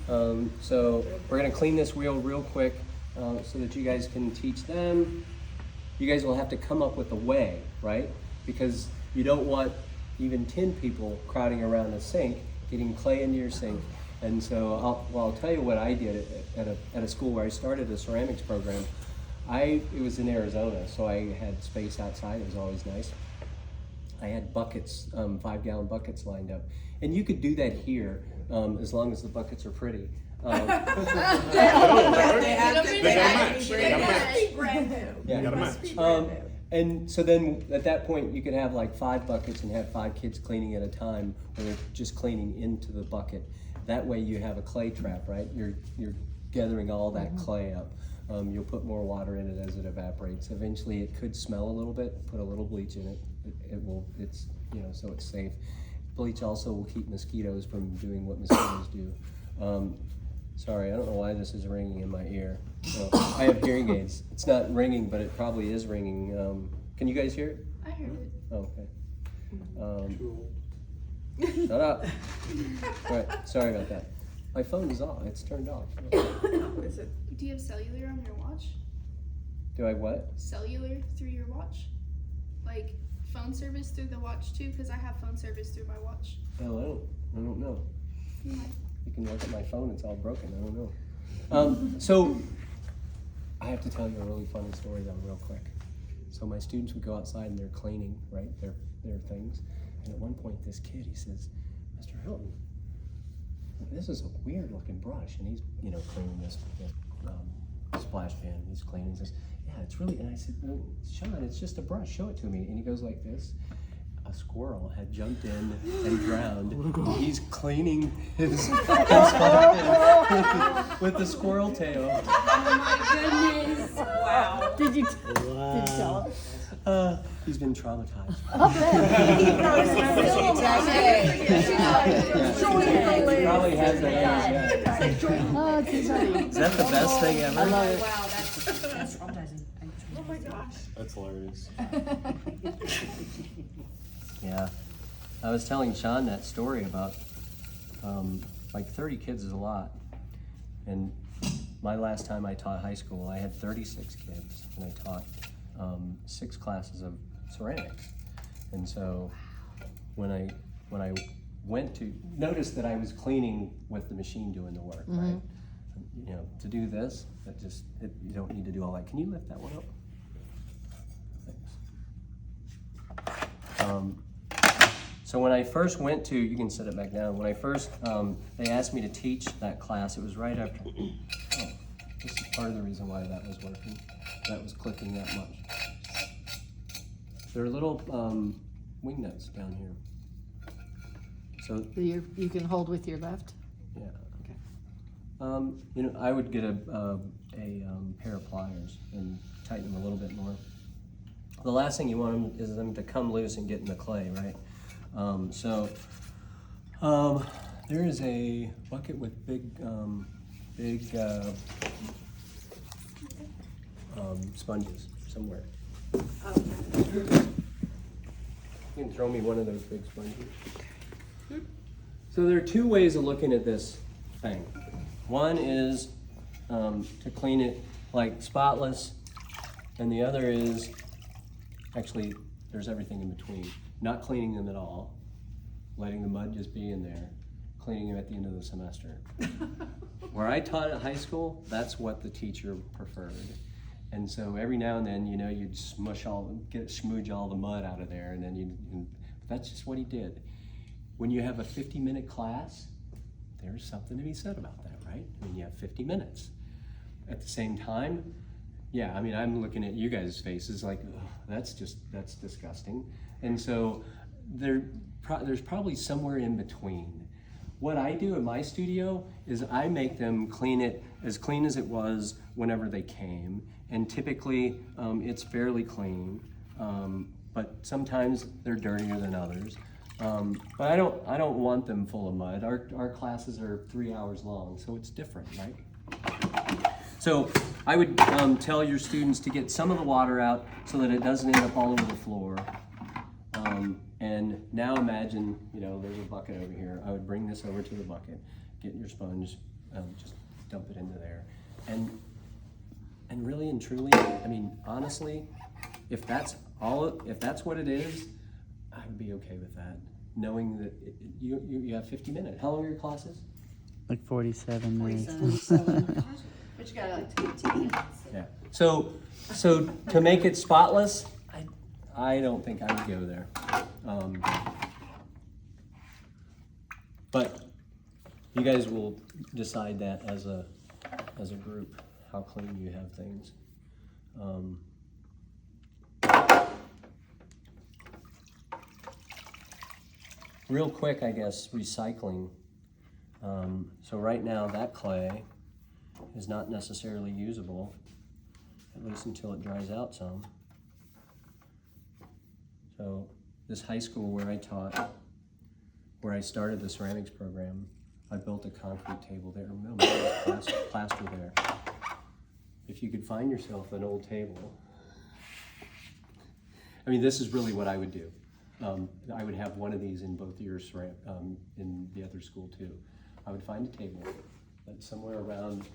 So we're gonna clean this wheel real quick so that you guys can teach them. You guys will have to come up with a way, right? Because you don't want even 10 people crowding around a sink, getting clay into your sink. And so I'll tell you what I did at a school where I started a ceramics program. It was in Arizona, so I had space outside. It was always nice. I had buckets, 5-gallon buckets lined up. And you could do that here as long as the buckets are pretty. They gotta match. And so then at that point you could have like 5 buckets and have 5 kids cleaning at a time, or they're just cleaning into the bucket. That way you have a clay trap, right? You're gathering all that clay up. You'll put more water in it as it evaporates. Eventually it could smell a little bit. Put a little bleach in it. It's so it's safe. Bleach also will keep mosquitoes from doing what mosquitoes do. Sorry, I don't know why this is ringing in my ear. So, I have hearing aids. It's not ringing, but it probably is ringing. Can you guys hear it? I heard it. Oh, okay. Shut up. All right, sorry about that. My phone is off. It's turned off. Is it? Do you have cellular on your watch? Do I what? Cellular through your watch? Like phone service through the watch too? Because I have phone service through my watch. Oh, I don't know. Yeah. You can look at my phone, it's all broken, I don't know. So, I have to tell you a really funny story though, real quick. So my students would go outside and they're cleaning, right, their things. And at one point this kid, he says, Mr. Hilton, this is a weird looking brush. And he's, cleaning this splash pan, he's cleaning, he says, yeah, it's really, and I said, no, Sean, it's just a brush, show it to me. And he goes like this. A squirrel had jumped in and drowned. He's cleaning his with the squirrel tail. Oh my goodness. Wow. Did you tell him? He's been traumatized. He Probably has that. Oh, it's funny. Is that the best thing ever? I love it. Wow, that's traumatizing. Oh my gosh. That's hilarious. Yeah. I was telling Sean that story about like 30 kids is a lot. And my last time I taught high school, I had 36 kids and I taught 6 classes of ceramics. And so when I went to notice that I was cleaning with the machine doing the work, right? To do this, you don't need to do all that. Can you lift that one up? Thanks. So when I first went to, you can set it back down. When I first, they asked me to teach that class. It was right after. Oh, this is part of the reason why that was working. That was clicking that much. There are little wing nuts down here. So You can hold with your left? yeah. Okay. I would get a pair of pliers and tighten them a little bit more. The last thing you want them is them to come loose and get in the clay, right? There is a bucket with big sponges somewhere. You can throw me one of those big sponges. So there are 2 ways of looking at this thing. One is to clean it like spotless, and the other is actually there's everything in between. Not cleaning them at all, letting the mud just be in there, cleaning them at the end of the semester. Where I taught at high school, that's what the teacher preferred. And so every now and then, you'd smooge all the mud out of there, and then that's just what he did. When you have a 50-minute class, there's something to be said about that, right? I mean, you have 50 minutes. At the same time, yeah, I mean, I'm looking at you guys' faces like, that's disgusting. And so there's probably somewhere in between. What I do in my studio is I make them clean it as clean as it was whenever they came. And typically it's fairly clean, but sometimes they're dirtier than others. But I don't want them full of mud. Our classes are 3 hours long, so it's different, right? So I would tell your students to get some of the water out so that it doesn't end up all over the floor. And now imagine, there's a bucket over here. I would bring this over to the bucket, get your sponge, just dump it into there. And really and truly, I mean, honestly, if that's what it is, I would be okay with that, knowing that you have 50 minutes. How long are your classes? Like 47 minutes. 47. But you got like 15 minutes. Yeah. So to make it spotless, I don't think I would go there. But you guys will decide that as a group, how clean you have things. Real quick, I guess, recycling. So right now that clay is not necessarily usable, at least until it dries out some. So this high school where I taught, where I started the ceramics program, I built a concrete table there, plaster there. If you could find yourself an old table, I mean, this is really what I would do. I would have one of these in both your in the other school too. I would find a table that's somewhere around,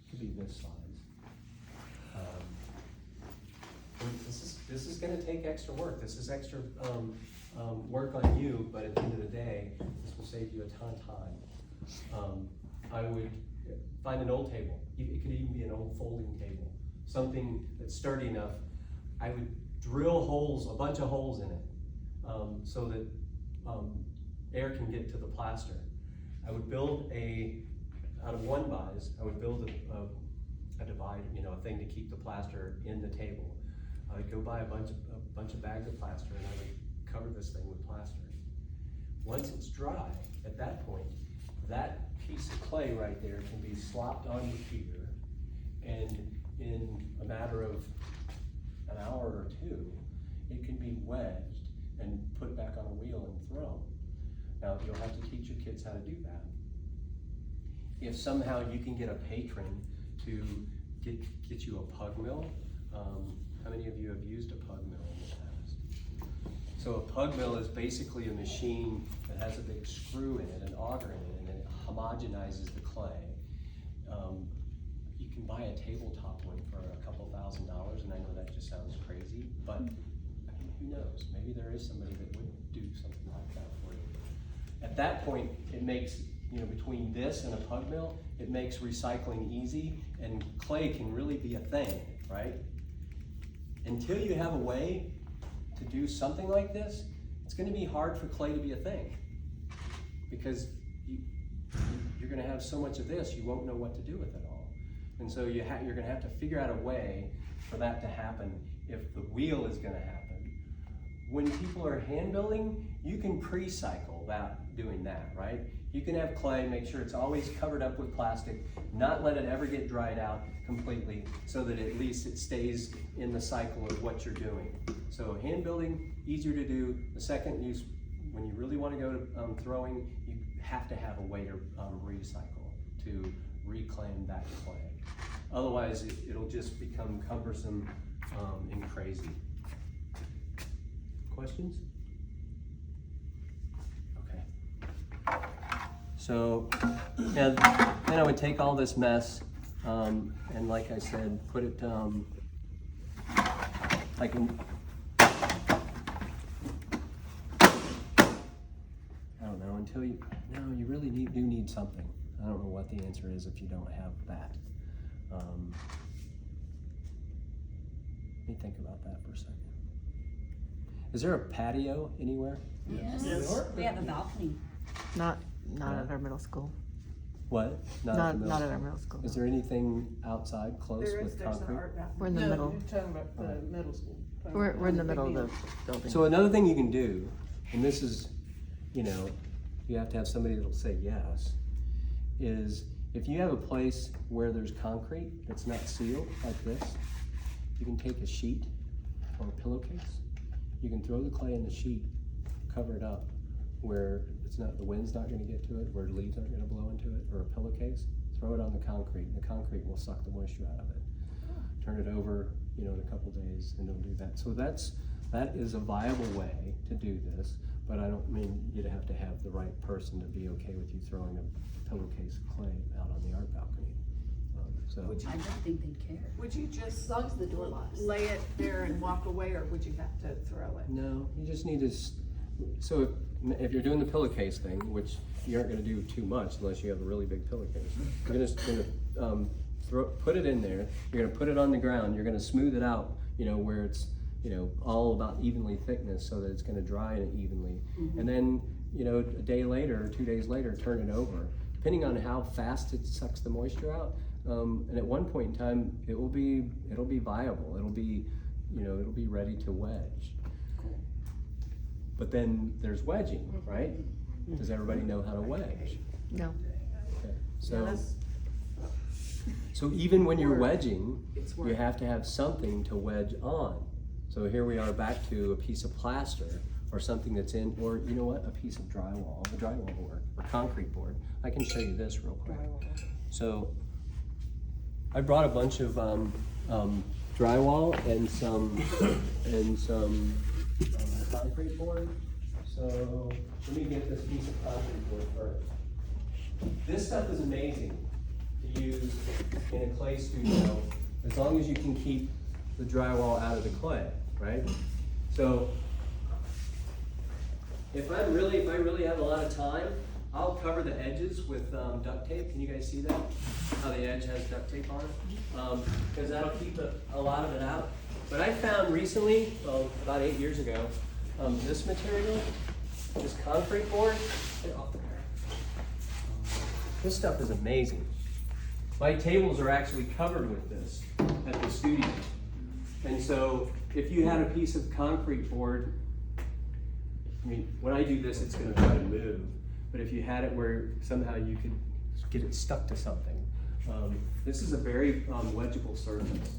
could be this size. This is going to take extra work. This is extra work on you, but at the end of the day, this will save you a ton of time. I would find an old table. It could even be an old folding table, something that's sturdy enough. I would drill holes, a bunch of holes in it, so that air can get to the plaster. I would build out of 1-bys, I would build a divider, a thing to keep the plaster in the table. I would go buy a bunch of bags of plaster, and I would cover this thing with plaster. Once it's dry, at that point, that piece of clay right there can be slopped onto here, and in a matter of an hour or two, it can be wedged and put back on a wheel and thrown. Now, you'll have to teach your kids how to do that. If somehow you can get a patron to get you a pug mill, how many of you have used a pug mill in the past? So a pug mill is basically a machine that has a big screw in it, an auger in it, and it homogenizes the clay. You can buy a tabletop one for a couple $1,000s, and I know that just sounds crazy, but I mean, who knows? Maybe there is somebody that would do something like that for you. At that point, it makes, between this and a pug mill, it makes recycling easy, and clay can really be a thing, right? Until you have a way to do something like this, it's going to be hard for clay to be a thing, because you're going to have so much of this, you won't know what to do with it all. And so you're going to have to figure out a way for that to happen if the wheel is going to happen. When people are hand building, you can pre-cycle doing that, right? You can have clay, make sure it's always covered up with plastic, not let it ever get dried out completely, so that at least it stays in the cycle of what you're doing. So hand building, easier to do. The second use, when you really want to go to throwing, you have to have a way to recycle, to reclaim that clay. Otherwise, it'll just become cumbersome and crazy. Questions? Okay. So, then I would take all this mess, and like I said, put it like I don't know, until you really do need something. I don't know what the answer is if you don't have that. Let me think about that for a second. Is there a patio anywhere? Yes. We have a balcony. Not at our middle school. What? Not at our middle school. Is there anything outside close with concrete? We're in the middle. You're talking about the middle school. We're in the middle of the building. So another thing you can do, and this is, you have to have somebody that'll say yes, is if you have a place where there's concrete that's not sealed like this, you can take a sheet or a pillowcase. You can throw the clay in the sheet, cover it up where the wind's not going to get to it, where leaves aren't going to blow into it, or a pillowcase. Throw it on the concrete, and the concrete will suck the moisture out of it. Turn it over, in a couple days, and it'll do that. So that is a viable way to do this. but I don't mean you'd have to have the right person to be okay with you throwing a pillowcase of clay out on the art balcony. So I don't think they'd care. Would you just As long as the door locks. lay it there and walk away, or would you have to throw it? no, you just need to. So if you're doing the pillowcase thing, which you aren't going to do too much unless you have a really big pillowcase, you're just going to put it in there. You're going to put it on the ground. You're going to smooth it out, where it's all about evenly thickness, so that it's going to dry it evenly. And then a day later or 2 days later, turn it over, depending on how fast it sucks the moisture out. And at one point in time, it'll be viable. It'll be ready to wedge. But then there's wedging, right? Does everybody know how to wedge? No. Okay. Yeah, So even when you're wedging, It's you work. have to have something to wedge on. So here we are back to a piece of plaster or something that's in, or you know what, a piece of drywall, a drywall board or concrete board. I can show you this real quick. So I brought a bunch of drywall and some concrete board. So let me get this piece of concrete board first. This stuff is amazing to use in a clay studio as long as you can keep the drywall out of the clay, right? So if I really have a lot of time, I'll cover the edges with duct tape. Can you guys see that? How the edge has duct tape on it? Because that'll keep a lot of it out. But I found recently, about 8 years ago, this material, this concrete board, get off there. This stuff is amazing. My tables are actually covered with this at the studio. And so if you had a piece of concrete board, when I do this, it's gonna try to move. But if you had it where somehow you could get it stuck to something, this is a very wedgeable surface.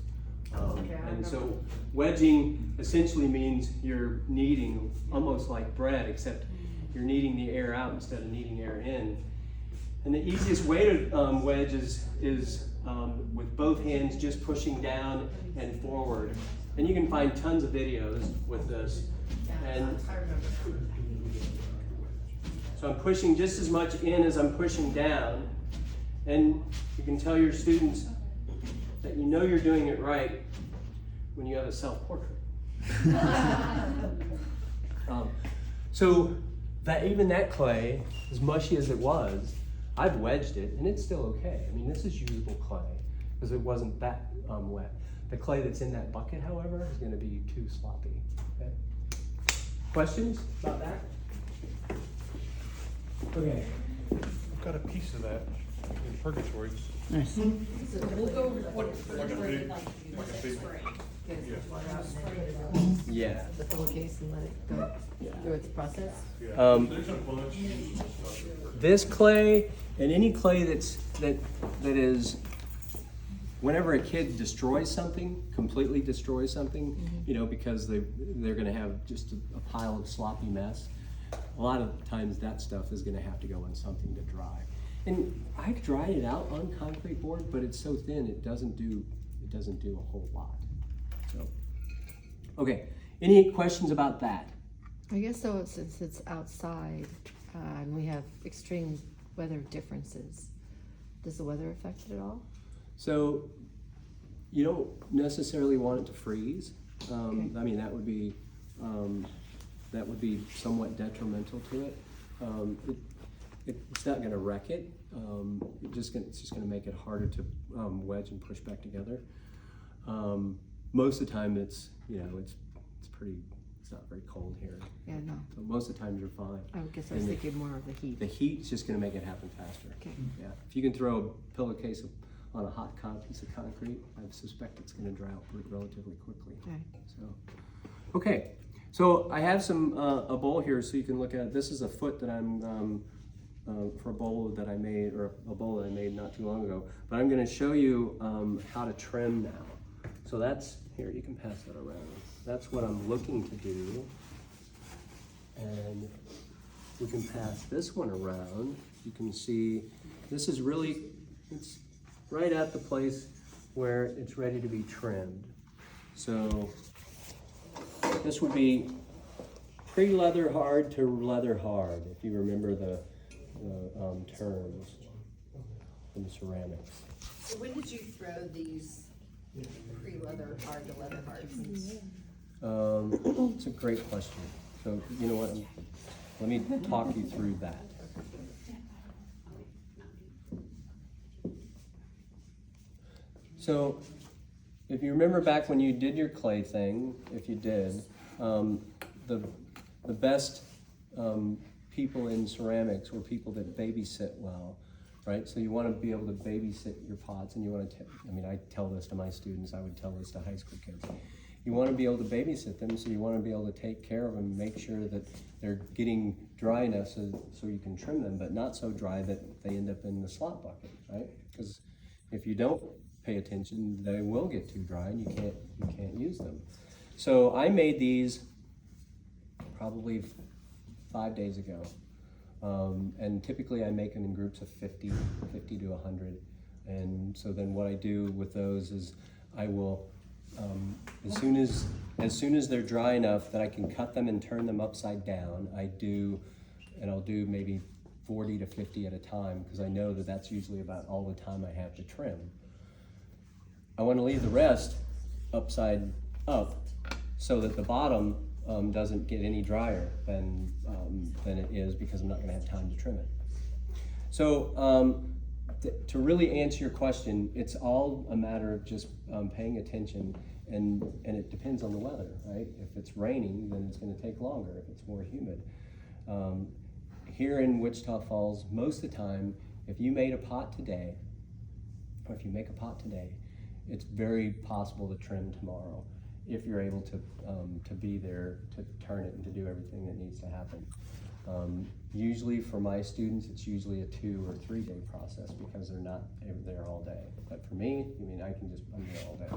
And so wedging essentially means you're kneading almost like bread, except you're kneading the air out instead of kneading air in. And the easiest way to wedge is with both hands just pushing down and forward. And you can find tons of videos with this. And so I'm pushing just as much in as I'm pushing down. And you can tell your students that you know you're doing it right when you have a self-portrait. So that even that clay, as mushy as it was, I've wedged it and it's still okay. I mean, this is usable clay because it wasn't that wet. The clay that's in that bucket, however, is going to be too sloppy. Okay. Questions about that? Okay. I've got a piece of that in purgatory. Nice. So we'll go over Like a big, Yeah. The pillowcase and let it go through its process. There's a bunch. This clay and any clay that is, whenever a kid destroys something, completely destroys something, because they're going to have just a pile of sloppy mess. A lot of times that stuff is going to have to go on something to dry. And I've dried it out on concrete board, but it's so thin it doesn't do a whole lot. So, okay. Any questions about that? I guess so, since it's outside, and we have extreme weather differences, does the weather affect it at all? So you don't necessarily want it to freeze. Okay. I mean, that would be somewhat detrimental to it. It's not going to wreck it. It's just going to make it harder to wedge and push back together. Most of the time, it's not very cold here. Yeah, no. So most of the time, you're fine. I guess I was And thinking more of the heat. The heat's just going to make it happen faster. Okay. Yeah. If you can throw a pillowcase on a hot piece of concrete, I suspect it's going to dry out relatively quickly. Okay. Okay. So I have a bowl here so you can look at it. This is a foot that I'm for a bowl that I made, or a bowl that I made not too long ago. But I'm going to show you how to trim now. So that's here. You can pass that around. That's what I'm looking to do. And we can pass this one around. You can see this is it's right at the place where it's ready to be trimmed. So this would be pre-leather hard to leather hard, if you remember the terms from ceramics. So when did you throw these pre-leather hard to leather hards? It's a great question. So, you know what, let me talk you through that. So, if you remember back when you did your clay thing, if you did, the best people in ceramics were people that babysit well, right? So you want to be able to babysit your pots, and you want to, I mean, I tell this to my students, I would tell this to high school kids. You want to be able to babysit them, so you want to be able to take care of them, make sure that they're getting dry enough so you can trim them, but not so dry that they end up in the slop bucket, right? Because if you don't pay attention, they will get too dry and you can't use them. So I made these probably 5 days ago. And typically I make them in groups of 50 to 100. And so then what I do with those is I will, as soon as they're dry enough that I can cut them and turn them upside down, I'll do maybe 40 to 50 at a time, because I know that that's usually about all the time I have to trim. I want to leave the rest upside up so that the bottom doesn't get any drier than it is, because I'm not going to have time to trim it. So to really answer your question, it's all a matter of just paying attention, and it depends on the weather, right? If it's raining, then it's going to take longer. If it's more humid. Here in Wichita Falls, most of the time, if you made a pot today, or if you make a pot today, it's very possible to trim tomorrow if you're able to be there to turn it and to do everything that needs to happen. Usually for my students, it's usually a 2 or 3 day process, because they're not there all day. But for me, I mean, I'm there all day.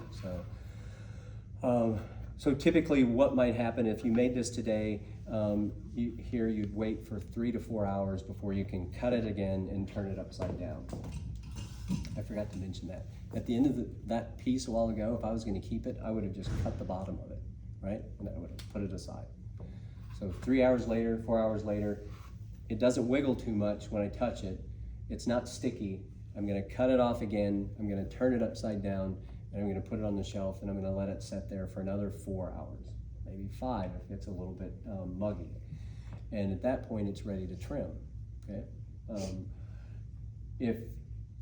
So typically what might happen if you made this today, you'd wait for 3 to 4 hours before you can cut it again and turn it upside down. I forgot to mention that. At the end of that piece a while ago, if I was going to keep it, I would have just cut the bottom of it, right? And I would have put it aside. So 3 hours later, 4 hours later, it doesn't wiggle too much when I touch it. It's not sticky. I'm going to cut it off again. I'm going to turn it upside down, and I'm going to put it on the shelf, and I'm going to let it sit there for another 4 hours, maybe 5 if it's a little bit muggy. And at that point, it's ready to trim. Okay. If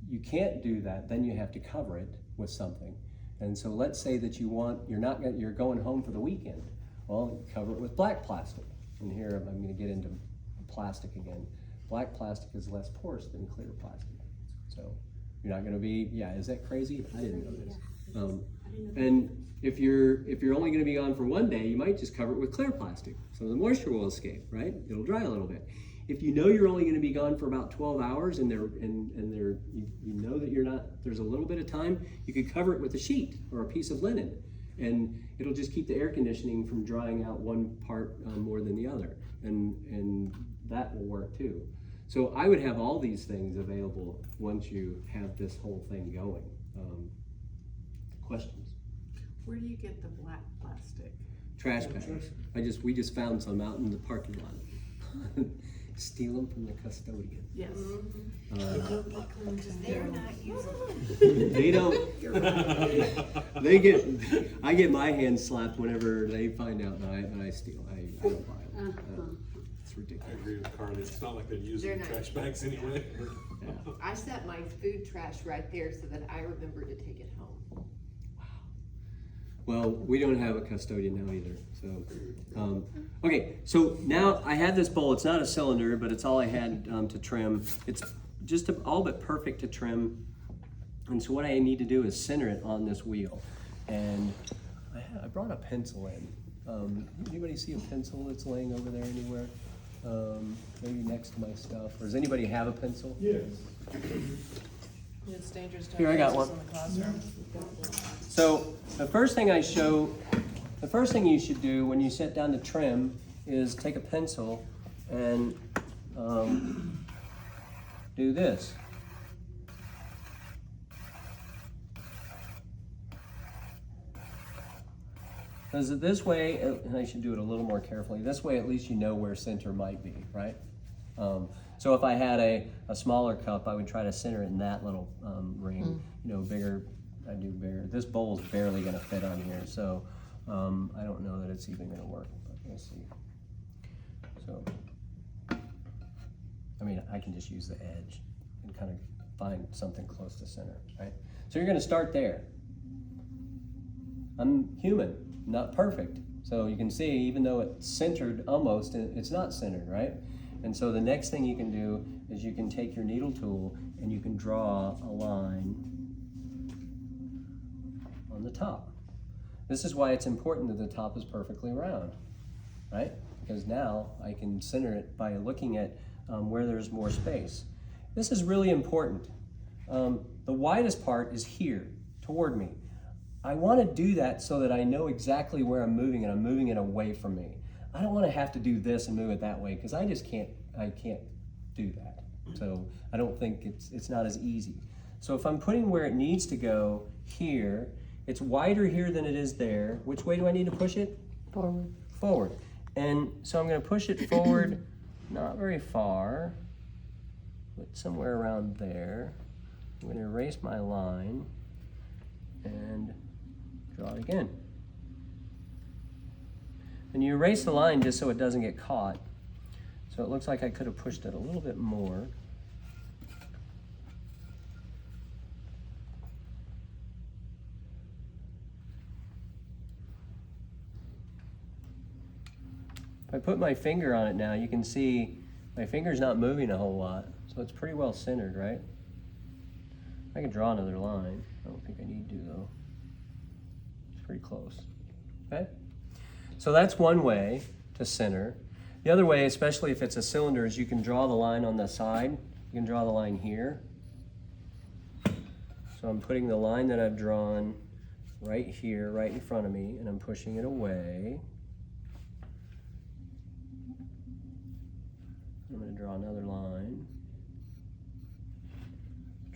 you can't do that, then you have to cover it with something. And so let's say that you're going home for the weekend. Well, cover it with black plastic. And here I'm going to get into plastic again. Black plastic is less porous than clear plastic. So you're not going to be, is that crazy? I didn't know this. And if you're only going to be gone for 1 day, you might just cover it with clear plastic. So the moisture will escape, right? It'll dry a little bit. If you know you're only going to be gone for about 12 hours and you know that there's a little bit of time, you could cover it with a sheet or a piece of linen, and it'll just keep the air conditioning from drying out one part more than the other, and that will work too. So I would have all these things available once you have this whole thing going. Questions? Where do you get the black plastic? Trash bags. We just found some out in the parking lot. Steal them from the custodian. Yes. They're not using. They don't. I get my hands slapped whenever they find out that I steal. I don't buy them. It's I ridiculous. agree with Carly. It's not like they're using They're not. trash bags anyway. Yeah. I set my food trash right there so that I remember to take it home. Well, we don't have a custodian now either. So, okay. So now I have this bowl. It's not a cylinder, but it's all I had to trim. It's just all but perfect to trim. And so what I need to do is center it on this wheel. And I brought a pencil in. Anybody see a pencil that's laying over there anywhere? Maybe next to my stuff. Or does anybody have a pencil? Yes. It's dangerous to Here, I got one. in the classroom. So the first thing you should do when you sit down to trim is take a pencil and do this. Because this way, and I should do it a little more carefully, this way at least you know where center might be, right? So if I had a smaller cup, I would try to center it in that little ring. You know, bigger, I do bigger. This bowl's barely gonna fit on here, so I don't know that it's even gonna work, but we'll see. So, I mean, I can just use the edge and kind of find something close to center, right? So you're gonna start there. I'm human, not perfect. So you can see, even though it's centered almost, it's not centered, right? And so the next thing you can do is you can take your needle tool and you can draw a line on the top. This is why it's important that the top is perfectly round, right? Because now I can center it by looking at where there's more space. This is really important. The widest part is here, toward me. I want to do that so that I know exactly where I'm moving and I'm moving it away from me. I don't want to have to do this and move it that way because I can't do that. So I don't think it's not as easy. So if I'm putting where it needs to go here, it's wider here than it is there. Which way do I need to push it? Forward. Forward. And so I'm going to push it forward, not very far, but somewhere around there. I'm going to erase my line and draw it again. And you erase the line just so it doesn't get caught. So it looks like I could have pushed it a little bit more. If I put my finger on it now, you can see my finger's not moving a whole lot. So it's pretty well centered, right? I can draw another line. I don't think I need to though. It's pretty close, okay? So that's one way to center. The other way, especially if it's a cylinder, is you can draw the line on the side. You can draw the line here. So I'm putting the line that I've drawn right here, right in front of me, and I'm pushing it away. I'm going to draw another line.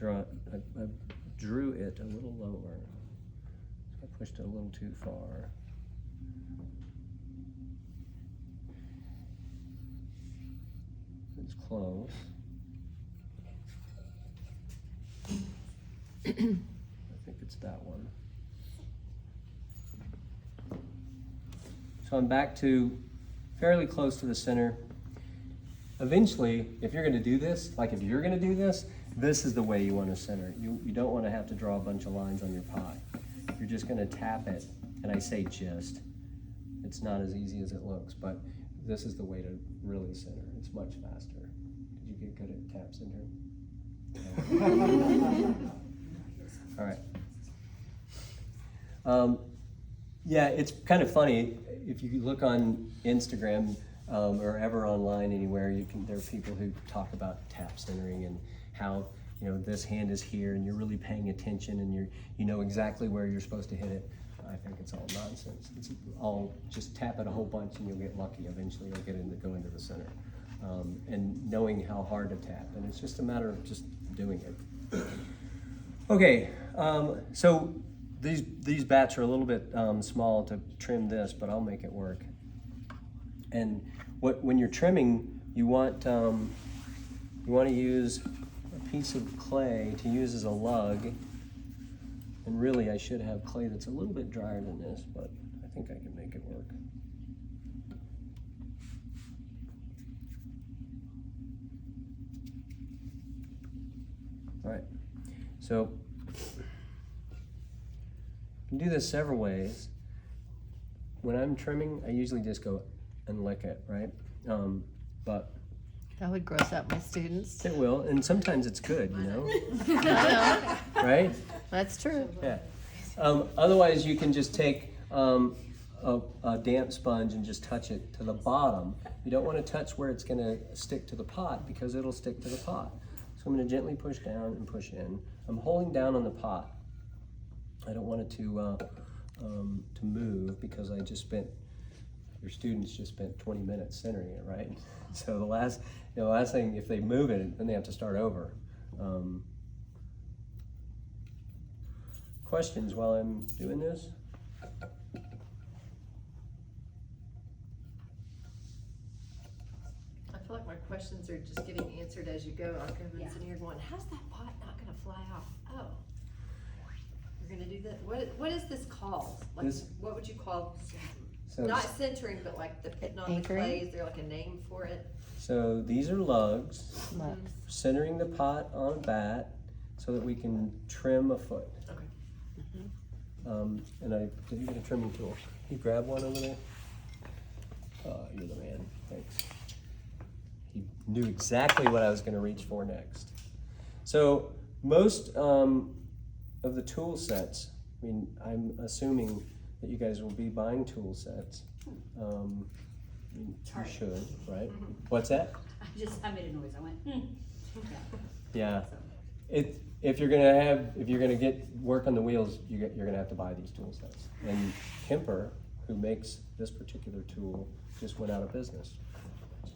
I drew it a little lower. I pushed it a little too far. It's close. I think it's that one. So I'm back to fairly close to the center. Eventually, if you're going to do this, like if you're going to do this, this is the way you want to center it. You don't want to have to draw a bunch of lines on your pie. You're just going to tap it, and I say just. It's not as easy as it looks, but this is the way to really center. It's much faster. Did you get good at tap centering? All right. Yeah, it's kind of funny. If you look on Instagram or ever online anywhere, there are people who talk about tap centering and how, you know, this hand is here and you're really paying attention and you know exactly where you're supposed to hit it. I think it's all nonsense. It's all just tap it a whole bunch and you'll get lucky. Eventually you'll go into the center. And knowing how hard to tap. And it's just a matter of just doing it. Okay, so these bats are a little bit small to trim this, but I'll make it work. And when you're trimming, you want to use a piece of clay to use as a lug. And really, I should have clay that's a little bit drier than this, but I think I can make it work. All right, so you can do this several ways. When I'm trimming, I usually just go and lick it, right? But That would gross out my students. it will, and sometimes it's good, you know? I know. Right? That's true. Yeah. Otherwise, you can just take a damp sponge and just touch it to the bottom. You don't want to touch where it's going to stick to the pot because it'll stick to the pot. So I'm going to gently push down and push in. I'm holding down on the pot. I don't want it to move because your students just spent 20 minutes centering it, right? So the last thing, if they move it, then they have to start over. Questions while I'm doing this? questions are just getting answered as you go. Kevin's sitting here going, how's that pot not gonna fly off? Oh. You're gonna do that, what is this called? Like, This- what would you call, So, not centering, but like the putting on the Anchoring? clay, is there like a name for it? so these are lugs, Look. centering the pot on a bat so that we can trim a foot. Okay. And did you get a trimming tool? You grab one over there? You're the man, thanks. He knew exactly what I was gonna reach for next. So most of the tool sets, I mean, I'm assuming that you guys will be buying tool sets. I mean, you Sorry. should, right? What's that? I made a noise, I went, Yeah. So, If you're gonna get work on the wheels, you're gonna have to buy these tool sets. And Kemper, who makes this particular tool, just went out of business.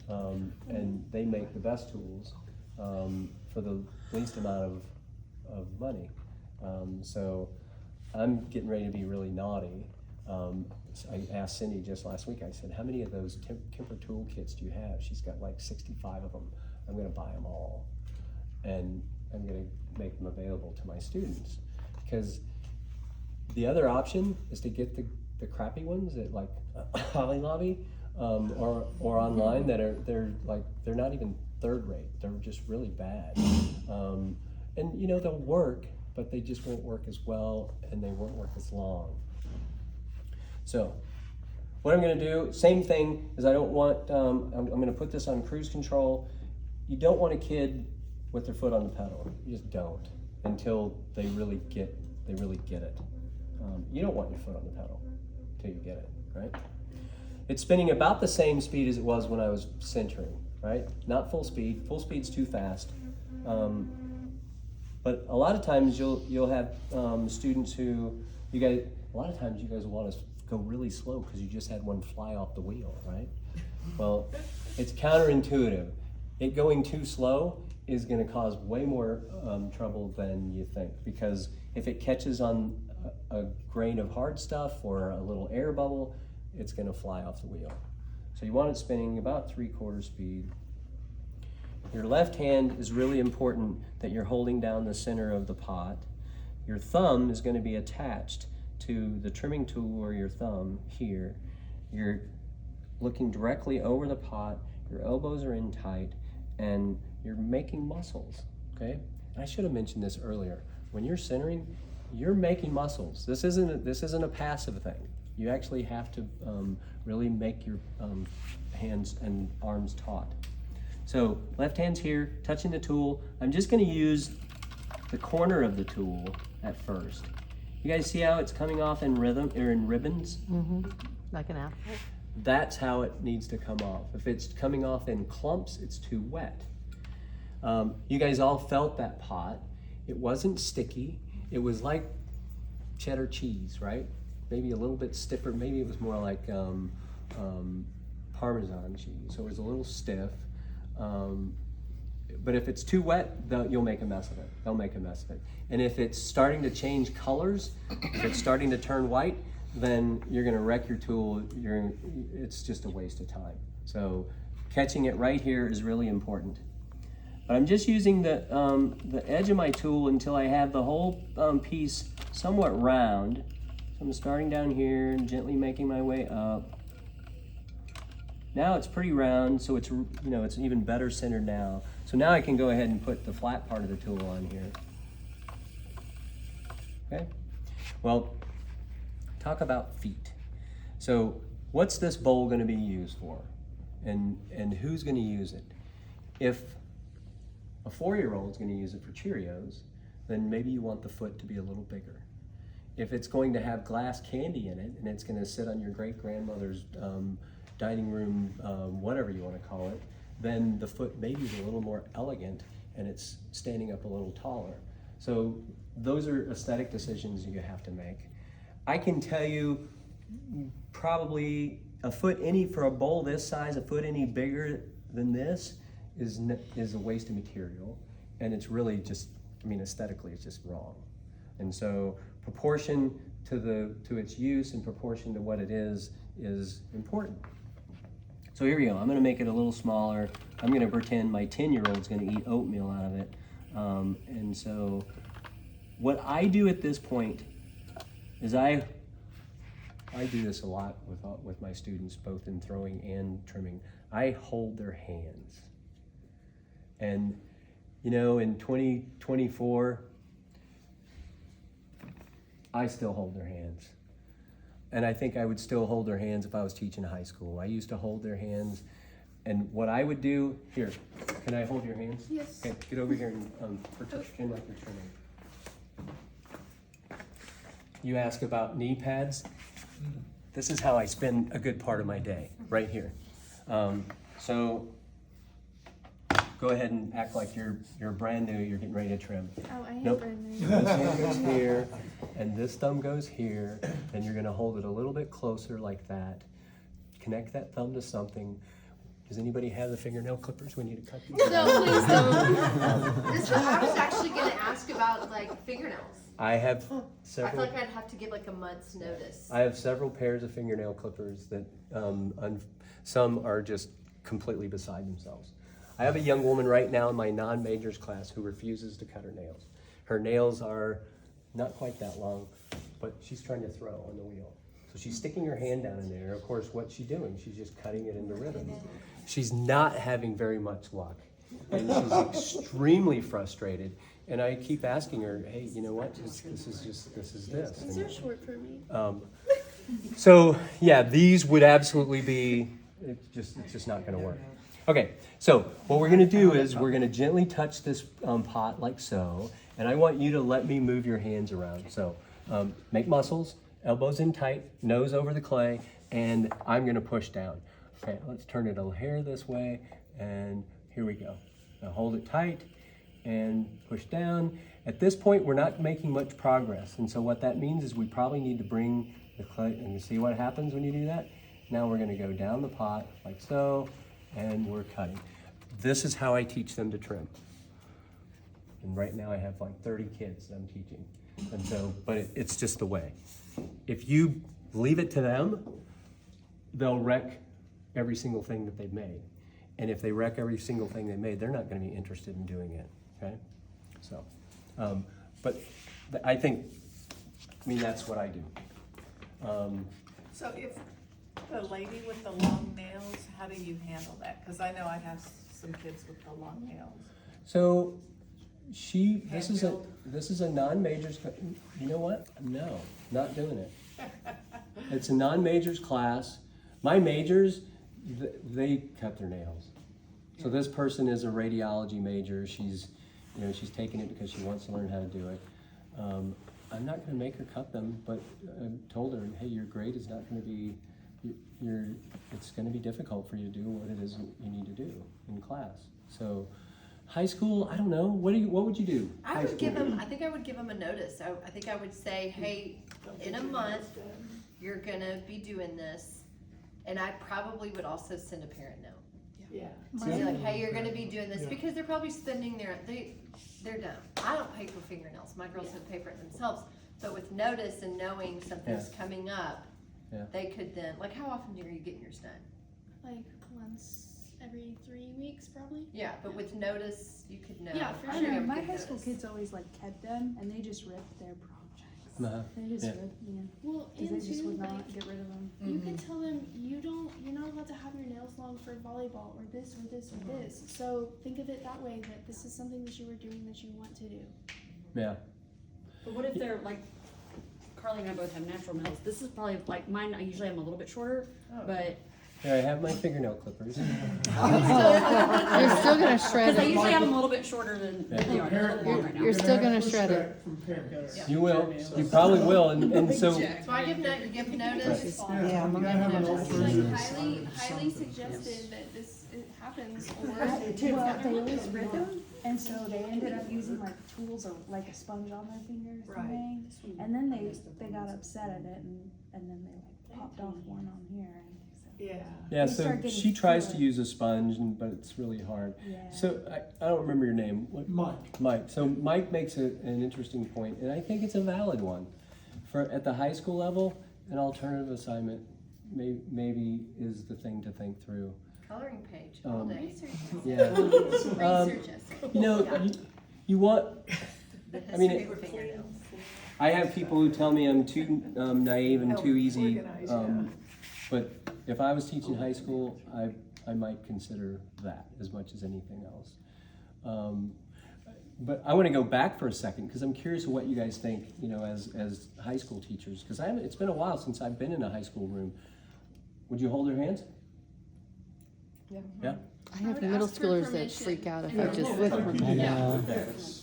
And they make the best tools for the least amount of money. So I'm getting ready to be really naughty. So I asked Cindy just last week, I said, how many of those Kemper tool kits do you have? She's got like 65 of them. I'm gonna buy them all. And I'm gonna make them available to my students. Because the other option is to get the crappy ones at like Hobby Lobby or online that they're not even third rate. They're just really bad. And you know, they'll work, but they just won't work as well and they won't work as long. So what I'm gonna do, same thing, is I don't want, I'm gonna put this on cruise control. You don't want a kid with their foot on the pedal. You just don't until they really get it. You don't want your foot on the pedal until you get it, right? It's spinning about the same speed as it was when I was centering, right? Not full speed. Full speed's too fast. But a lot of times you'll have students who a lot of times you guys want to go really slow because you just had one fly off the wheel, right? Well, it's counterintuitive. It going too slow is going to cause way more trouble than you think, because if it catches on a grain of hard stuff or a little air bubble, it's going to fly off the wheel. So you want it spinning about 3/4 speed. Your left hand is really important that you're holding down the center of the pot. Your thumb is going to be attached to the trimming tool or your thumb here. You're looking directly over the pot, your elbows are in tight, and you're making muscles, okay? And I should have mentioned this earlier. When you're centering, you're making muscles. This isn't a passive thing. You actually have to really make your hands and arms taut. So left hand's here, touching the tool. I'm just gonna use the corner of the tool at first. You guys see how it's coming off in rhythm or in ribbons? Mm-hmm. Like an apple. That's how it needs to come off. If it's coming off in clumps, it's too wet. You guys all felt that pot. It wasn't sticky. It was like cheddar cheese, right? Maybe a little bit stiffer. Maybe it was more like Parmesan cheese. So it was a little stiff. But if it's too wet, you'll make a mess of it. They'll make a mess of it. And if it's starting to change colors, if it's starting to turn white, then you're gonna wreck your tool. It's just a waste of time. So catching it right here is really important. But I'm just using the edge of my tool until I have the whole piece somewhat round. So I'm starting down here and gently making my way up. Now it's pretty round, so it's it's even better centered now. So now I can go ahead and put the flat part of the tool on here. Okay? Well, talk about feet. So what's this bowl going to be used for? And who's going to use it? If a 4-year-old is going to use it for Cheerios, then maybe you want the foot to be a little bigger. If it's going to have glass candy in it and it's going to sit on your great-grandmother's dining room, whatever you want to call it, then the foot maybe is a little more elegant and it's standing up a little taller. So those are aesthetic decisions you have to make. I can tell you probably a foot any for a bowl this size, a foot any bigger than this is a waste of material, and it's really just, aesthetically it's just wrong. And so proportion to its use and proportion to what it is important. So here we go. I'm gonna make it a little smaller. I'm gonna pretend my 10-year-old's gonna eat oatmeal out of it. And so what I do at this point is I do this a lot with my students, both in throwing and trimming. I hold their hands. And you know, in 2024, I still hold their hands. And I think I would still hold their hands if I was teaching high school. I used to hold their hands, and what I would do, here, can I hold your hands? Yes. Okay, get over here and pretend like you're trimming. You ask about knee pads. This is how I spend a good part of my day, right here. So go ahead and act like you're brand new, you're getting ready to trim. Oh, I am Nope. brand new. This thumb goes here, and this thumb goes here, and you're gonna hold it a little bit closer like that. Connect that thumb to something. Does anybody have the fingernail clippers we need to cut these? No, please don't. I was actually gonna ask about like fingernails. I have I feel several. like I'd have to give like a month's notice. I have several pairs of fingernail clippers that some are just completely beside themselves. I have a young woman right now in my non-majors class who refuses to cut her nails. Her nails are not quite that long, but she's trying to throw on the wheel. So she's sticking her hand down in there. Of course, what's she doing? She's just cutting it into ribbons. She's not having very much luck. And she's extremely frustrated. And I keep asking her, hey, you know what? This is this. These are short for me. So yeah, these would absolutely be, it's just not gonna work. Okay, so what we're gonna do is we're gonna gently touch this pot like so, and I want you to let me move your hands around. So make muscles, elbows in tight, nose over the clay, and I'm gonna push down. Okay, let's turn it a hair this way, and here we go. Now hold it tight and push down. At this point, we're not making much progress, and so what that means is we probably need to bring the clay, and you see what happens when you do that? Now we're gonna go down the pot like so, and we're cutting. This is how I teach them to trim. And right now I have like 30 kids that I'm teaching. And so, but it's just the way. If you leave it to them, they'll wreck every single thing that they've made. And if they wreck every single thing they made, they're not gonna be interested in doing it, okay? So, but I think, that's what I do. So if the lady with the long nails, how do you handle that? Because I know I have some kids with the long nails. So this is a non-majors, you know what? No, not doing it. It's a non-majors class. My majors, they cut their nails. So this person is a radiology major. She's taking it because she wants to learn how to do it. I'm not gonna make her cut them, but I told her, hey, your grade is not gonna be, it's gonna be difficult for you to do what it is you need to do in class. So high school, I don't know, what would you do? I think I would give them a notice. I think I would say, hey, in a month, you're gonna be doing this. And I probably would also send a parent note. Yeah. Say like, hey, you're gonna be doing this, because they're probably spending they're dumb. I don't pay for fingernails, my girls would pay for it themselves. But with notice and knowing something's coming up, they could then, like, how often are you getting yours done? Like once every 3 weeks, probably. Yeah, but with notice, you could know. Yeah, for I sure. think I would My give high school notice. kids always like kept them, and they just ripped their projects. They just Yeah. ripped, Well, because and they just too, would like, not get rid of them. you can tell them you're not allowed to have your nails long for volleyball or this or this or this. So think of it that way, that this is something that you are doing that you want to do. Yeah. But what if they're like, Carly and I both have natural nails. This is probably like mine. I usually am a little bit shorter, but Here, I have my fingernail clippers. You're still gonna shred because I it. usually have them a little bit shorter than they are. They're a little long right now. You're still gonna shred it. You will, you probably will, and so, So I give notice. Yeah, I'm gonna have an It's like highly suggested that it happens, or Well, they always rip them, and so they ended up using like tools or like a sponge on their fingers or something. And then they got upset at it, and then they like popped off one on here. And so, Yeah. yeah, They so start getting she tries to fluid. use a sponge, but it's really hard. yeah. So I don't remember your name. Mike. Mike. So Mike makes an interesting point, and I think it's a valid one. At the high school level, an alternative assignment maybe is the thing to think through. coloring page all day. Research Yeah. Research essay. You know, you want, The I mean, history of fingernails. I have people who tell me I'm too naive and too easy. Organized, But if I was teaching high school, I might consider that as much as anything else. But I want to go back for a second because I'm curious of what you guys think, you know, as high school teachers. Because it's been a while since I've been in a high school room. Would you hold their hands? Yeah. Yeah? I have would middle ask for schoolers that permission. freak out if And I then just. with permission.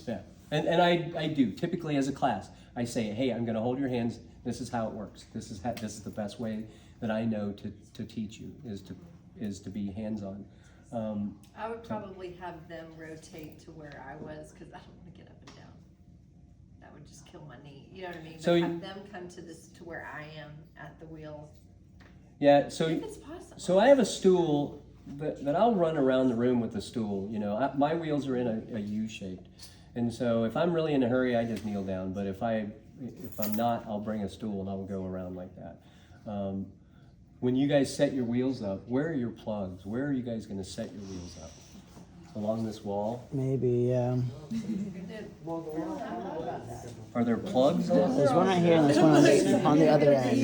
Yeah. And I do, typically as a class, I say, hey, I'm gonna hold your hands, this is how it works. This is the best way that I know to teach you, is to be hands-on. I would probably have them rotate to where I was, cause I don't wanna get up and down. That would just kill my knee, you know what I mean? So But you- have them come to where I am at the wheel, Yeah, so. if it's possible. So I have a stool that I'll run around the room with the stool. You know, my wheels are in a U shaped, and so if I'm really in a hurry, I just kneel down. But if I'm not, I'll bring a stool and I'll go around like that. When you guys set your wheels up, where are your plugs? Where are you guys going to set your wheels up? Along this wall? Maybe, Are there plugs on there's one right here and there's one on the other end.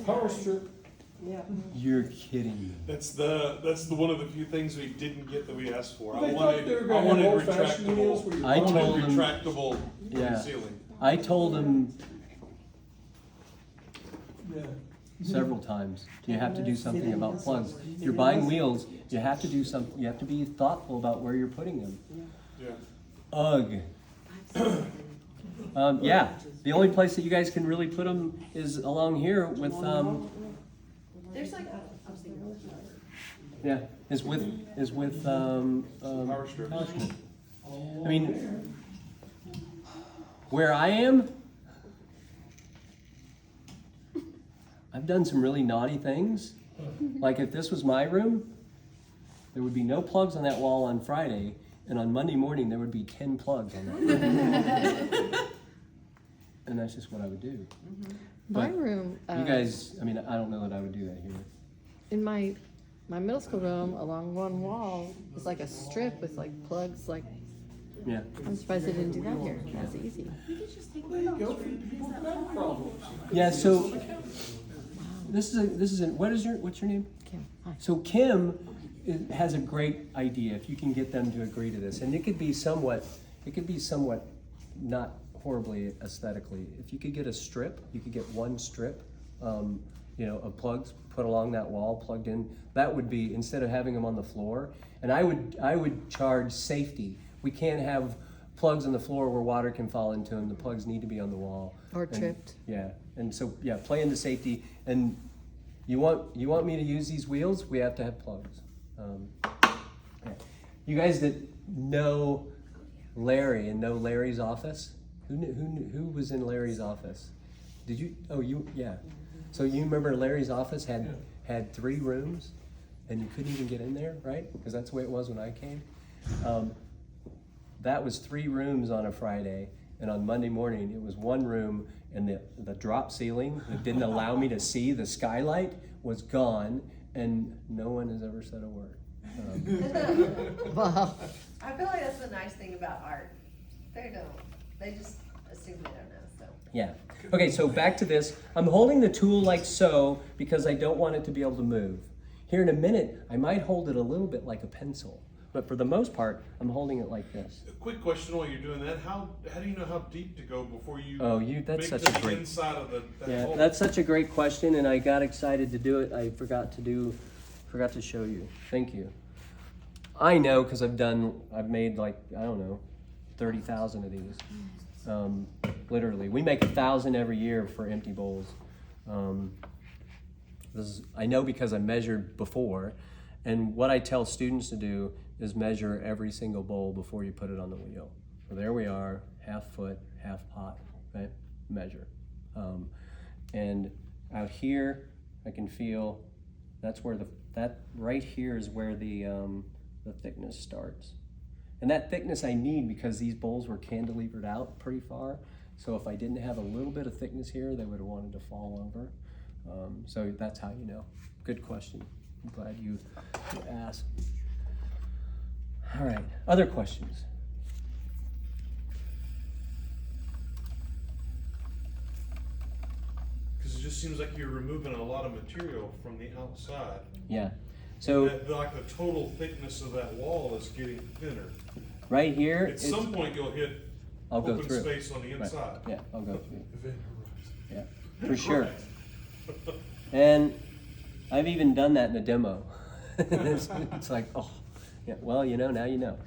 Power strip. You're kidding me. That's the one of the few things we didn't get that we asked for. They thought they were gonna have old-fashioned wheels where you- I wanted told them- retractable Yeah. ceiling. I told them Yeah. several times, you have to do something about plugs. If you're buying wheels, you have to do something. You have to be thoughtful about where you're putting them. Yeah. Ugh. Yeah, the only place that you guys can really put them is along here with There's like, yeah, is with Power strips. power strip. I mean, where I am, I've done some really naughty things. Like if this was my room, there would be no plugs on that wall on Friday, and on Monday morning there would be 10 plugs on that wall. And that's just what I would do. My But room, You guys, I mean, I don't know that I would do that here. in my middle school room, along one wall, is like a strip with like plugs, like, Yeah. I'm surprised they didn't do that here. That's easy. We could just take There you them go. off. People have back problems. Yeah, so this is what's your name? Kim, hi. So Kim has a great idea if you can get them to agree to this, and it could be somewhat not horribly aesthetically. If you could get a strip, you could get one strip, you know, of plugs put along that wall, plugged in. That would be, instead of having them on the floor. And I would charge safety. We can't have plugs on the floor where water can fall into them. The plugs need to be on the wall. Or And- tripped. Yeah, and so, yeah, play into safety. And you want me to use these wheels, we have to have plugs. Yeah. You guys that know Larry and know Larry's office, who was in Larry's office? Did you, yeah. So you remember Larry's office had 3 rooms and you couldn't even get in there, right? Because that's the way it was when I came. That was 3 rooms on a Friday, and on Monday morning, it was 1 room, and the drop ceiling that didn't allow me to see the skylight was gone, and no one has ever said a word. Wow. I feel like that's the nice thing about art. They just assume they don't know, so. Yeah. Okay, so back to this. I'm holding the tool like so because I don't want it to be able to move. Here in a minute, I might hold it a little bit like a pencil, but for the most part, I'm holding it like this. A quick question while you're doing that: how do you know how deep to go before you? That's make such a the great. inside of that Yeah, hole? that's such a great question, and I got excited to do it. I forgot to show you. Thank you. I know because I've made like, I don't know, 30,000 of these. Literally, we make 1,000 every year for empty bowls. I know because I measured before, and what I tell students to do is measure every single bowl before you put it on the wheel. So there we are, 1/2 foot, 1/2 pot, right? Measure. And out here, I can feel that's where that right here is where the thickness starts. And that thickness I need because these bowls were cantilevered out pretty far. So if I didn't have a little bit of thickness here, they would have wanted to fall over. So that's how you know. Good question. I'm glad you asked. All right, other questions? Cause it just seems like you're removing a lot of material from the outside. Yeah. So Like the total thickness of that wall is getting thinner. right here, At some point, you'll hit I'll go open through. space on the Right. inside. Yeah, I'll go through. Event Yeah, for sure. Right. And I've even done that in a demo. It's like, oh, yeah, well, you know, now you know.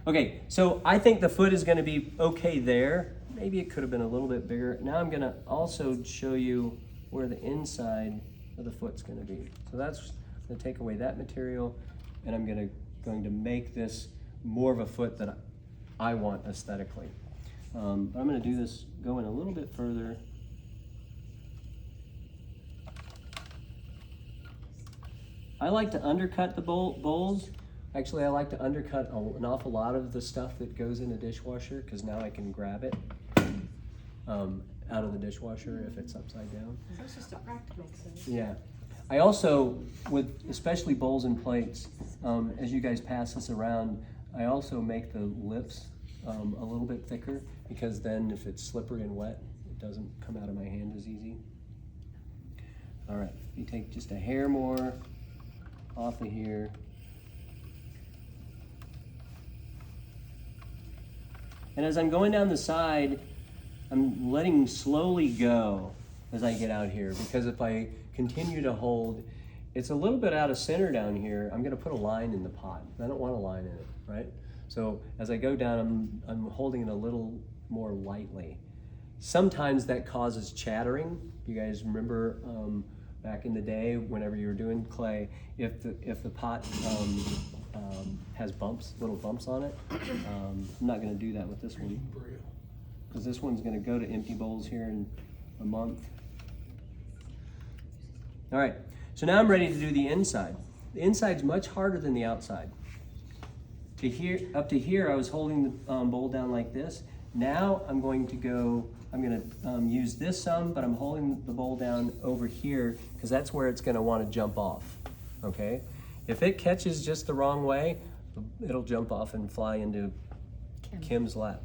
Okay, so I think the foot is gonna be okay there. Maybe it could have been a little bit bigger. Now I'm gonna also show you where the inside of the foot's gonna be. So that's gonna take away that material, and I'm going to make this more of a foot that I want aesthetically. But I'm gonna do this going a little bit further. I like to undercut the bowls. Actually, I like to undercut an awful lot of the stuff that goes in a dishwasher, because now I can grab it out of the dishwasher if it's upside down. That's just a practical thing. Yeah. I also, with especially bowls and plates, as you guys pass this around, I also make the lips a little bit thicker, because then if it's slippery and wet, it doesn't come out of my hand as easy. All right, you take just a hair more off of here. And as I'm going down the side, I'm letting slowly go as I get out here, because if I continue to hold, it's a little bit out of center down here. I'm gonna put a line in the pot. I don't want a line in it, right? So as I go down, I'm holding it a little more lightly. Sometimes that causes chattering. You guys remember back in the day, whenever you were doing clay, if the pot has bumps, little bumps on it, I'm not gonna do that with this one, because this one's gonna go to empty bowls here in a month. All right, so now I'm ready to do the inside. The inside's much harder than the outside. Up to here, I was holding the bowl down like this. Now I'm going to use this some, but I'm holding the bowl down over here, because that's where it's gonna wanna jump off, okay? If it catches just the wrong way, it'll jump off and fly into Kim's lap.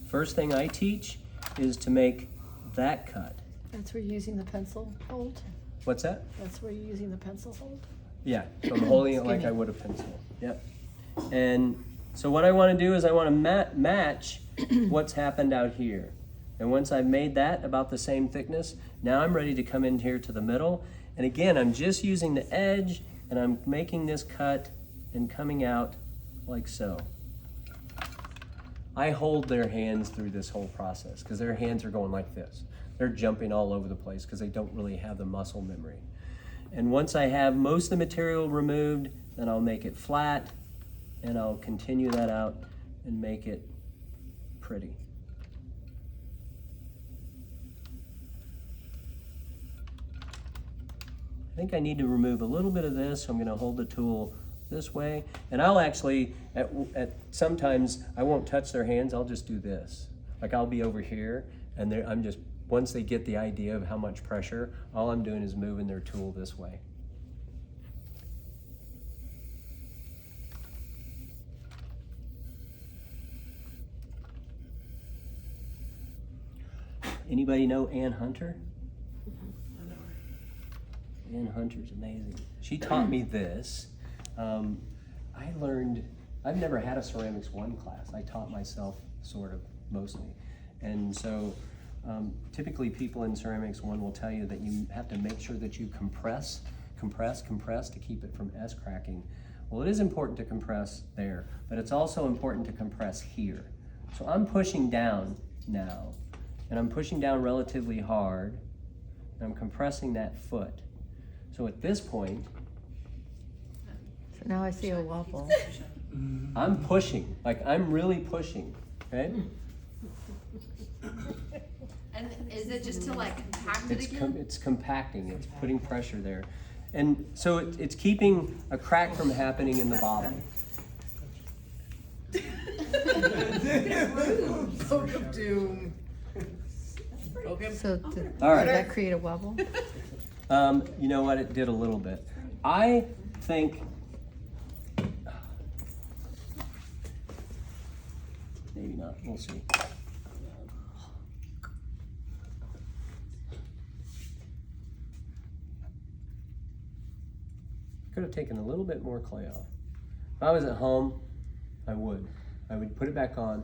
First thing I teach is to make that cut. That's where you're using the pencil hold? What's that? That's where you're using the pencil hold? Yeah, so I'm holding it like I would a pencil. Yep. And so what I want to do is I want to match what's happened out here. And once I've made that about the same thickness, now I'm ready to come in here to the middle. And again, I'm just using the edge, and I'm making this cut and coming out like so. I hold their hands through this whole process, because their hands are going like this. They're jumping all over the place because they don't really have the muscle memory. And once I have most of the material removed, then I'll make it flat, and I'll continue that out and make it pretty. I think I need to remove a little bit of this, so I'm gonna hold the tool this way. And I'll actually, sometimes I won't touch their hands, I'll just do this. Like I'll be over here, and I'm just, once they get the idea of how much pressure, all I'm doing is moving their tool this way. Anybody know Ann Hunter? Ann Hunter's amazing. She taught me this. I've never had a Ceramics 1 class. I taught myself sort of mostly. And so typically people in Ceramics 1 will tell you that you have to make sure that you compress to keep it from S-cracking. Well, it is important to compress there, but it's also important to compress here. So I'm pushing down now, and I'm pushing down relatively hard, and I'm compressing that foot. So at this point, So now I see a waffle. I'm pushing, like I'm really pushing, okay? And is it just to like compact it It's again? it's compacting, it's putting pressure there. And so it's keeping a crack from happening in the bottom. Book of doom. Okay. So did All right. that create a wobble? You know what? It did a little bit. I think maybe not. We'll see. Could have taken a little bit more clay off. If I was at home, I would. I would put it back on,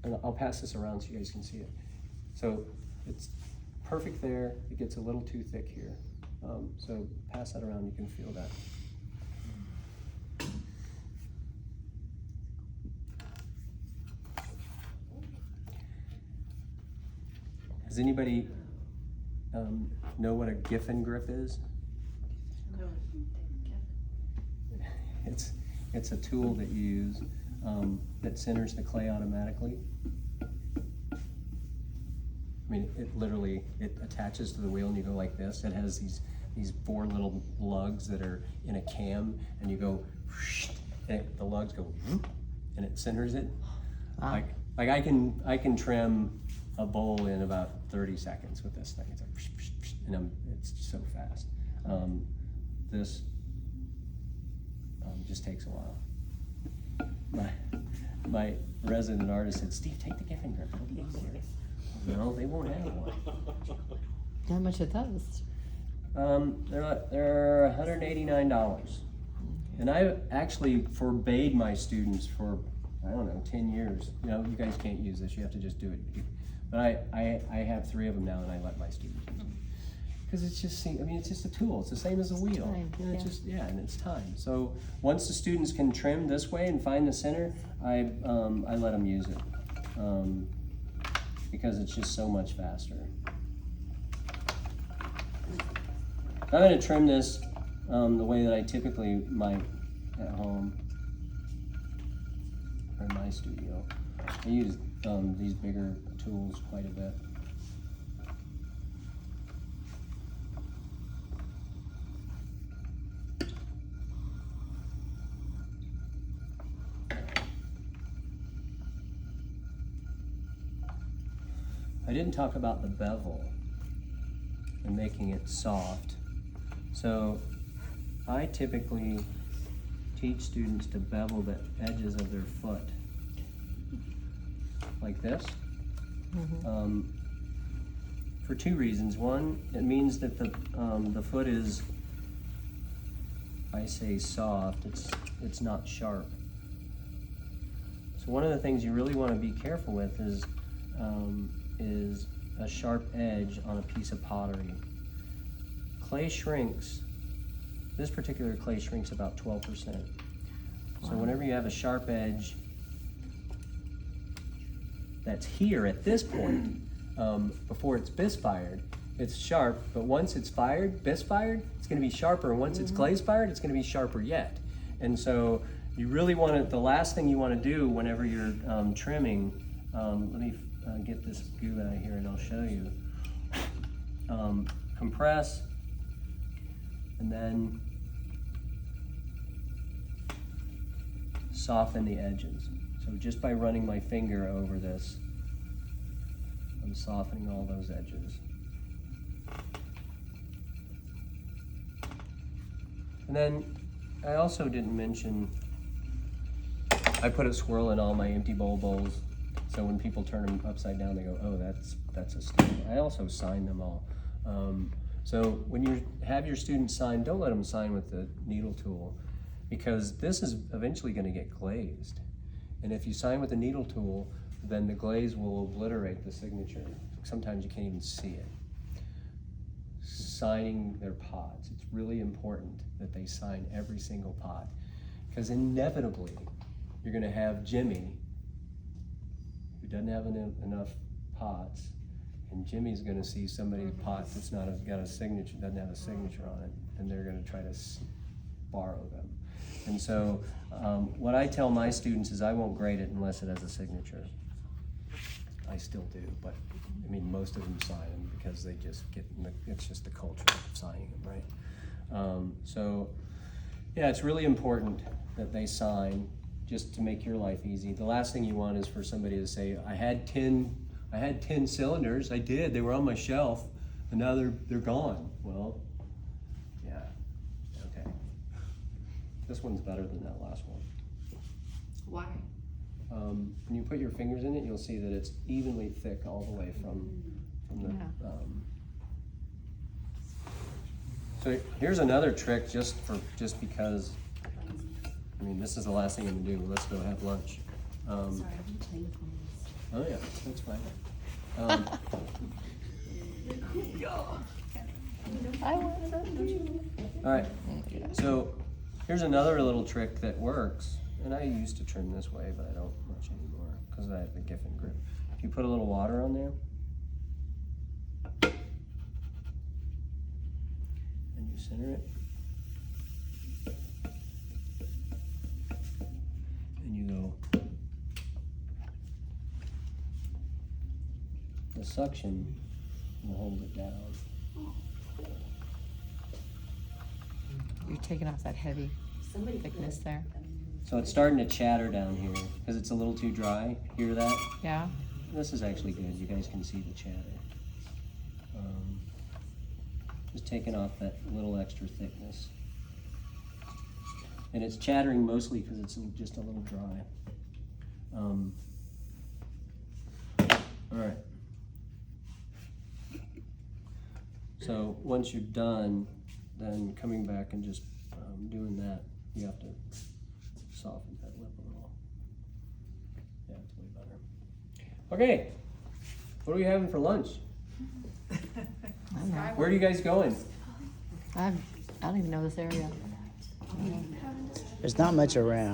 and I'll pass this around so you guys can see it. So it's perfect there. It gets a little too thick here. So pass that around, you can feel that. Does anybody know what a Giffen grip is? It's a tool that you use that centers the clay automatically. I mean, it literally, it attaches to the wheel and you go like this. It has these 4 little lugs that are in a cam, and you go, and the lugs go, and it centers it. Wow. Like I can trim a bowl in about 30 seconds with this thing. It's like, and it's so fast. This just takes a while. My resident artist said, "Steve, take the Giffen grip. It'll be easier." No, they won't have one. How much it does? They're $189, and I actually forbade my students for, I don't know, 10 years. You know, you guys can't use this. You have to just do it. But I have 3 of them now, and I let my students use them. Because it's just, I mean, it's just a tool. It's the same as a wheel. time, You know, it's yeah. just, and it's time. So once the students can trim this way and find the center, I let them use it. Because it's just so much faster. I'm going to trim this the way that I typically might at home or in my studio. I use these bigger tools quite a bit. I didn't talk about the bevel and making it soft. So I typically teach students to bevel the edges of their foot like this. For 2 reasons. One, it means that the foot is, I say soft, it's not sharp. So one of the things you really want to be careful with is a sharp edge on a piece of pottery. Clay shrinks, this particular clay shrinks about 12%. So whenever you have a sharp edge that's here at this point, before it's bisque fired, it's sharp, but once it's fired, bisque fired, it's gonna be sharper, and once it's glaze fired, it's gonna be sharper yet. And so you really wanna, the last thing you wanna do whenever you're trimming, let me get this goo out here and I'll show you. Compress, and then soften the edges. So just by running my finger over this, I'm softening all those edges. And then I also didn't mention, I put a swirl in all my empty bowls. So when people turn them upside down, they go, oh, that's a stain. I also sign them all. So when you have your students sign, don't let them sign with the needle tool, because this is eventually going to get glazed. And if you sign with the needle tool, then the glaze will obliterate the signature. Sometimes you can't even see it. Signing their pods, it's really important that they sign every single pod, because inevitably you're going to have Jimmy who doesn't have enough pods, and Jimmy's going to see somebody's pot that's not got a signature, doesn't have a signature on it, and they're going to try to borrow them. And so what I tell my students is I won't grade it unless it has a signature. I still do, but I mean, most of them sign them because they just get, it's just the culture of signing them, right? So yeah, it's really important that they sign just to make your life easy. The last thing you want is for somebody to say, I had 10 cylinders, I did, they were on my shelf, and now they're gone. Well, yeah, okay. This one's better than that last one. Why? When you put your fingers in it, you'll see that it's evenly thick all the way from the. Yeah. So here's another trick, just because. I mean, this is the last thing I'm gonna do. Let's go have lunch. Sorry, I'm playing with Oh yeah, that's fine. All right. So here's another little trick that works, and I used to trim this way, but I don't much anymore because I have the Giffen grip. If you put a little water on there, and you center it, and you go. The suction will hold it down. You're taking off that heavy thickness there. So it's starting to chatter down here because it's a little too dry. Hear that? Yeah? This is actually good. You guys can see the chatter. Just taking off that little extra thickness. And it's chattering mostly because it's just a little dry. All right. So once you're done, then coming back and just doing that, you have to soften that lip a little. Yeah, it's way better. Okay, what are we having for lunch? I don't know. Where are you guys going? I don't even know this area. There's not much around.